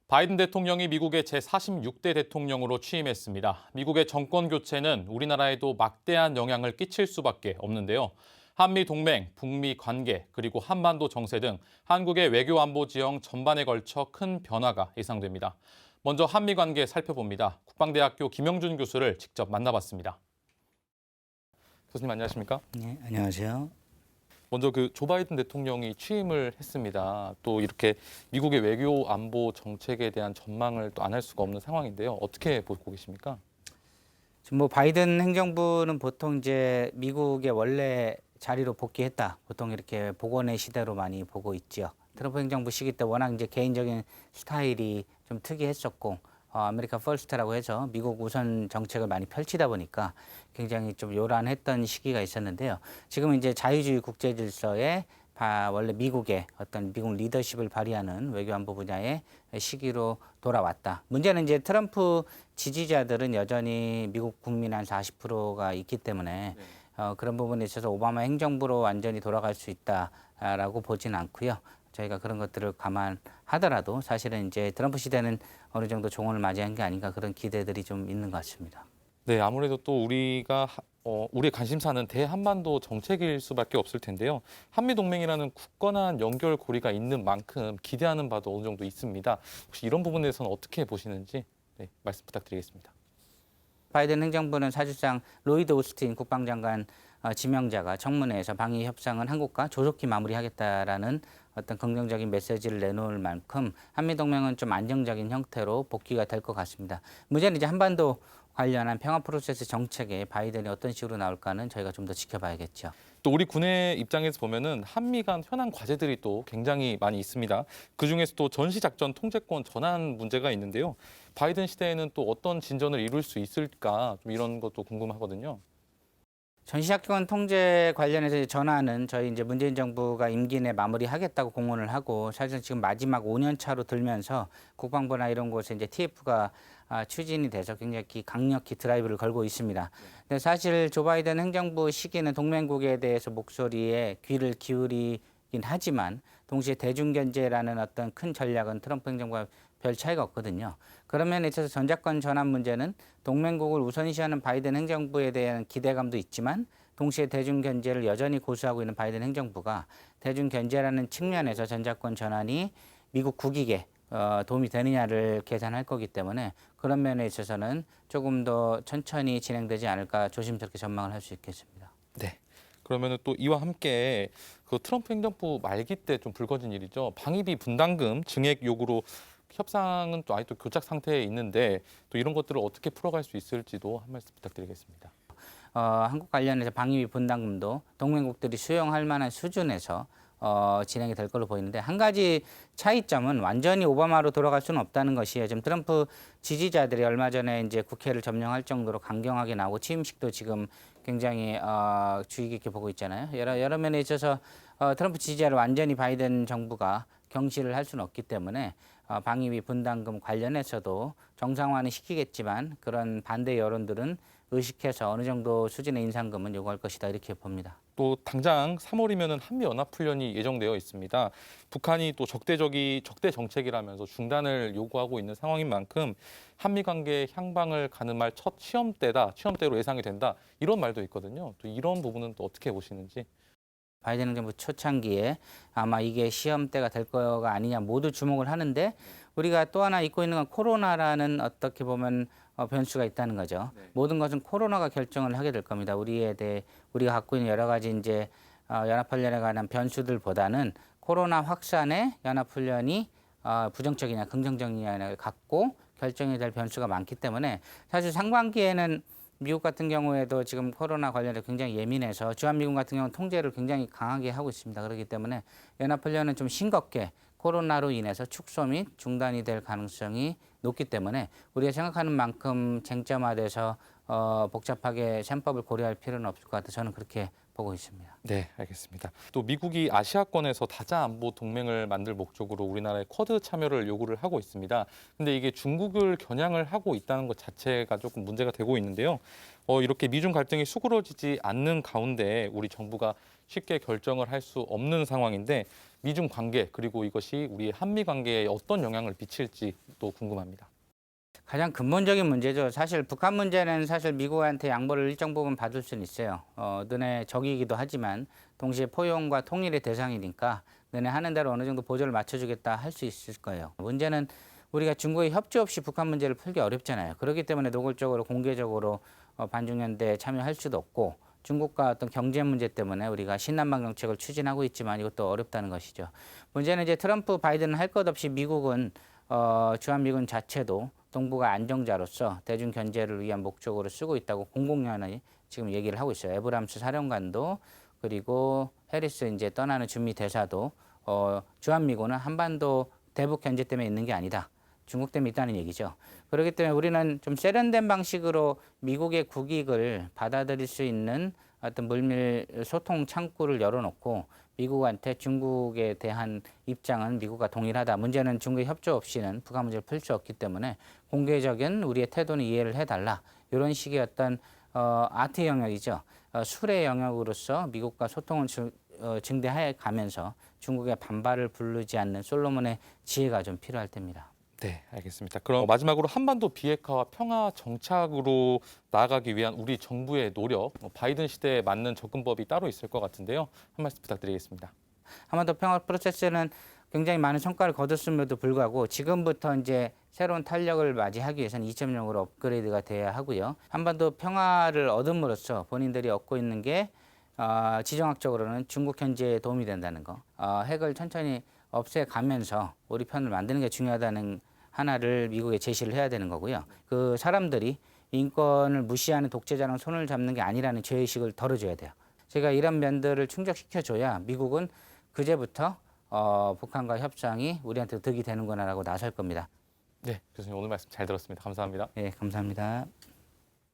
바이든 대통령이 미국의 제46대 대통령으로 취임했습니다. 미국의 정권 교체는 우리나라에도 막대한 영향을 끼칠 수밖에 없는데요. 한미 동맹, 북미 관계, 그리고 한반도 정세 등 한국의 외교 안보 지형 전반에 걸쳐 큰 변화가 예상됩니다. 먼저 한미 관계 살펴봅니다. 국방대학교 김영준 교수를 직접 만나봤습니다. 교수님 안녕하십니까? 네, 안녕하세요. 먼저 조 바이든 대통령이 취임을 했습니다. 또 이렇게 미국의 외교 안보 정책에 대한 전망을 또 안 할 수가 없는 상황인데요. 어떻게 보고 계십니까? 지금 바이든 행정부는 보통 이제 미국의 원래 자리로 복귀했다. 보통 이렇게 복원의 시대로 많이 보고 있죠. 트럼프 행정부 시기 때 워낙 이제 개인적인 스타일이 좀 특이했었고, 아메리카 퍼스트라고 해서 미국 우선 정책을 많이 펼치다 보니까 굉장히 좀 요란했던 시기가 있었는데요. 지금 이제 자유주의 국제 질서에 원래 미국의 어떤 미국 리더십을 발휘하는 외교 안보 분야의 시기로 돌아왔다. 문제는 이제 트럼프 지지자들은 여전히 미국 국민 한 40%가 있기 때문에 그런 부분에 있어서 오바마 행정부로 완전히 돌아갈 수 있다라고 보지는 않고요. 저희가 그런 것들을 감안하더라도 사실은 이제 트럼프 시대는 어느 정도 종언을 맞이한 게 아닌가 그런 기대들이 좀 있는 것 같습니다. 네, 아무래도 또 우리의 관심사는 대한반도 정책일 수밖에 없을 텐데요. 한미동맹이라는 굳건한 연결고리가 있는 만큼 기대하는 바도 어느 정도 있습니다. 혹시 이런 부분에 대해서는 어떻게 보시는지 말씀 부탁드리겠습니다. 바이든 행정부는 사실상 로이드 오스틴 국방장관 지명자가 청문회에서 방위 협상은 한국과 조속히 마무리하겠다라는 어떤 긍정적인 메시지를 내놓을 만큼 한미동맹은 좀 안정적인 형태로 복귀가 될 것 같습니다. 문제는 이제 한반도 관련한 평화 프로세스 정책에 바이든이 어떤 식으로 나올까는 저희가 좀 더 지켜봐야겠죠. 또 우리 군의 입장에서 보면은 한미 간 현안 과제들이 또 굉장히 많이 있습니다. 그중에서도 전시작전 통제권 전환 문제가 있는데요. 바이든 시대에는 또 어떤 진전을 이룰 수 있을까 좀 이런 것도 궁금하거든요. 전시작전 통제 관련해서 전화는 저희 이제 문재인 정부가 임기 내 마무리하겠다고 공언을 하고 사실 지금 마지막 5년 차로 들면서 국방부나 이런 곳에 이제 TF가 추진이 돼서 굉장히 강력히 드라이브를 걸고 있습니다. 근데 사실 조 바이든 행정부 시기는 동맹국에 대해서 목소리에 귀를 기울이긴 하지만 동시에 대중견제라는 어떤 큰 전략은 트럼프 행정부가 별 차이가 없거든요. 그런 면에 있어서 전작권 전환 문제는 동맹국을 우선시하는 바이든 행정부에 대한 기대감도 있지만 동시에 대중견제를 여전히 고수하고 있는 바이든 행정부가 대중견제라는 측면에서 전작권 전환이 미국 국익에 도움이 되느냐를 계산할 거기 때문에 그런 면에 있어서는 조금 더 천천히 진행되지 않을까 조심스럽게 전망을 할 수 있겠습니다. 네. 그러면은 또 이와 함께 트럼프 행정부 말기 때 좀 불거진 일이죠. 방위비 분담금 증액 요구로 협상은 또 아직도 교착 상태에 있는데 또 이런 것들을 어떻게 풀어갈 수 있을지도 한 말씀 부탁드리겠습니다. 한국 관련해서 방위비 분담금도 동맹국들이 수용할 만한 수준에서 진행이 될 걸로 보이는데 한 가지 차이점은 완전히 오바마로 돌아갈 수는 없다는 것이에요. 지금 트럼프 지지자들이 얼마 전에 이제 국회를 점령할 정도로 강경하게 나오고 취임식도 지금 굉장히 주의 깊게 보고 있잖아요. 여러 면에 있어서 트럼프 지지자를 완전히 바이든 정부가 경시를 할 수는 없기 때문에 방위비 분담금 관련해서도 정상화는 시키겠지만 그런 반대 여론들은 의식해서 어느 정도 수준의 인상금은 요구할 것이다 이렇게 봅니다. 또 당장 3월이면은 한미 연합훈련이 예정되어 있습니다. 북한이 또 적대 정책이라면서 중단을 요구하고 있는 상황인 만큼 한미 관계 향방을 가는 말 첫 시험대로 예상이 된다. 이런 말도 있거든요. 또 이런 부분은 또 어떻게 보시는지. 바이든 정부 초창기에 아마 이게 시험대가 될 거가 아니냐 모두 주목을 하는데 우리가 또 하나 잊고 있는 건 코로나라는 어떻게 보면 변수가 있다는 거죠. 모든 것은 코로나가 결정을 하게 될 겁니다. 우리가 갖고 있는 여러 가지 이제 연합훈련에 관한 변수들보다는 코로나 확산에 연합훈련이 부정적이냐 긍정적이냐를 갖고 결정이 될 변수가 많기 때문에 사실 상반기에는 미국 같은 경우에도 지금 코로나 관련해서 굉장히 예민해서 주한미군 같은 경우는 통제를 굉장히 강하게 하고 있습니다. 그렇기 때문에 연합훈련은 좀 싱겁게 코로나로 인해서 축소 및 중단이 될 가능성이 높기 때문에 우리가 생각하는 만큼 쟁점화돼서 복잡하게 셈법을 고려할 필요는 없을 것 같아서 저는 그렇게 보고 있습니다. 네, 알겠습니다. 또 미국이 아시아권에서 다자 안보 동맹을 만들 목적으로 우리나라의 쿼드 참여를 요구를 하고 있습니다. 근데 이게 중국을 겨냥을 하고 있다는 것 자체가 조금 문제가 되고 있는데요. 이렇게 미중 갈등이 수그러지지 않는 가운데 우리 정부가 쉽게 결정을 할 수 없는 상황인데 미중 관계 그리고 이것이 우리 한미 관계에 어떤 영향을 미칠지 또 궁금합니다. 가장 근본적인 문제죠. 사실 북한 문제는 사실 미국한테 양보를 일정 부분 받을 수는 있어요. 너네 적이기도 하지만 동시에 포용과 통일의 대상이니까 너네 하는 대로 어느 정도 보조를 맞춰주겠다 할 수 있을 거예요. 문제는 우리가 중국의 협조 없이 북한 문제를 풀기 어렵잖아요. 그렇기 때문에 노골적으로 공개적으로 반중연대에 참여할 수도 없고 중국과 어떤 경제 문제 때문에 우리가 신남방 정책을 추진하고 있지만 이것도 어렵다는 것이죠. 문제는 이제 트럼프 바이든은 할 것 없이 미국은 주한미군 자체도 동북아 안정자로서 대중 견제를 위한 목적으로 쓰고 있다고 공공연히 지금 얘기를 하고 있어요. 에브람스 사령관도 그리고 해리스 이제 떠나는 주미 대사도 주한미군은 한반도 대북 견제 때문에 있는 게 아니다. 중국 때문에 있다는 얘기죠. 그렇기 때문에 우리는 좀 세련된 방식으로 미국의 국익을 받아들일 수 있는 어떤 물밀 소통 창구를 열어놓고 미국한테 중국에 대한 입장은 미국과 동일하다. 문제는 중국의 협조 없이는 북한 문제를 풀 수 없기 때문에 공개적인 우리의 태도는 이해를 해달라. 이런 식의 어떤 아트 영역이죠. 술의 영역으로서 미국과 소통을 증대해 가면서 중국의 반발을 부르지 않는 솔로몬의 지혜가 좀 필요할 때입니다. 네, 알겠습니다. 그럼 마지막으로 한반도 비핵화와 평화 정착으로 나아가기 위한 우리 정부의 노력, 바이든 시대에 맞는 접근법이 따로 있을 것 같은데요. 한 말씀 부탁드리겠습니다. 한반도 평화 프로세스는 굉장히 많은 성과를 거뒀음에도 불구하고 지금부터 이제 새로운 탄력을 맞이하기 위해서는 2.0으로 업그레이드가 돼야 하고요. 한반도 평화를 얻음으로써 본인들이 얻고 있는 게 지정학적으로는 중국 견제에 도움이 된다는 거, 핵을 천천히 없애가면서 우리 편을 만드는 게 중요하다는 하나를 미국에 제시를 해야 되는 거고요. 그 사람들이 인권을 무시하는 독재자랑 손을 잡는 게 아니라는 죄의식을 덜어줘야 돼요. 제가 이런 면들을 충족시켜줘야 미국은 그제부터 북한과 협상이 우리한테 득이 되는구나라고 나설 겁니다. 네, 교수님 오늘 말씀 잘 들었습니다. 감사합니다. 네, 감사합니다.